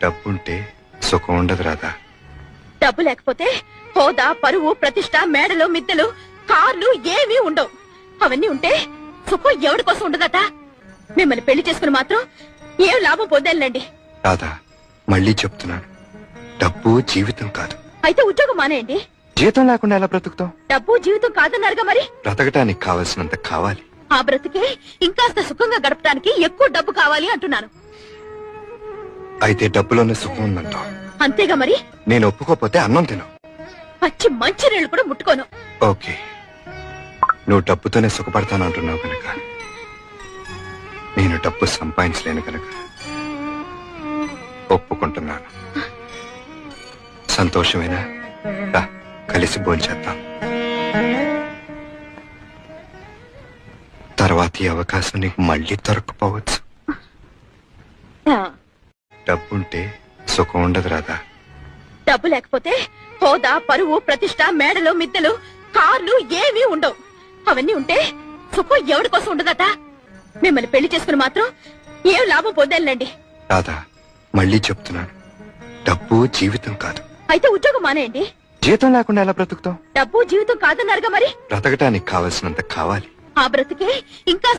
డబ్బుంటే సుఖం ఉండదు రాధా. డబ్బు లేకపోతే హోదా, పరువు, ప్రతిష్ట, మేడలు, మిద్దెలు, కార్లు ఏమీ ఉండవు. అవన్నీ ఉంటే సుఖం ఎవరి కోసం ఉండదట. మిమ్మల్ని పెళ్లి చేసుకుని మాత్రం ఏం లాభం పొందాలండి. రాధా, మళ్ళీ చెప్తున్నాను, డబ్బు జీవితం కాదు. అయితే ఉద్యోగం మానేయండి. జీతం లేకుండా ఎలా బ్రతుకుతాం? డబ్బు జీవితం కాదన్నారుగా మరి. బ్రతకటానికి కావలసినంత కావాలి. ఆ బ్రతికే ఇంకాస్త సుఖంగా గడపడానికి ఎక్కువ డబ్బు కావాలి అంటున్నాను. అయితే డబ్బులోనే సుఖం ఉందంటావు. అంతేగా మరి. నేను ఒప్పుకోపోతే అన్నం తిను. పచ్చి మంచి నీళ్లు కూడా ముట్టుకోను. ఓకే, నువ్వు డబ్బుతోనే సుఖపడతాను అంటున్నావు కనుక, నేను డబ్బు సంపాదించలేను కనుక ఒప్పుకుంటున్నాను. సంతోషమేనా? రా, కలిసి భోంచేద్దాం. తర్వాత ఈ అవకాశం నీకు మళ్ళీ దొరకపోవచ్చు. డబ్బుంటే సుఖం ఉండదు రాధా. డబ్బు లేకపోతే హోదా, పరువు, ప్రతిష్ట, మేడలు, మిద్దెలు, కార్లు ఏమీ ఉండవు. అవన్నీ ఉంటే సుఖం ఎవరి కోసం ఉండదట. మిమ్మల్ని పెళ్లి చేసుకుని మాత్రం ఏం లాభం పొందాలండి. రాధా, మళ్ళీ చెప్తున్నాను, డబ్బు జీవితం కాదు. అయితే ఉద్యోగం మానేయండి. జీతం లేకుండా ఎలా బ్రతుకుతాం? డబ్బు జీవితం కాదన్నారుగా మరి. బ్రతకటానికి కావలసినంత కావాలి. ఆ బ్రతికే ఇంకా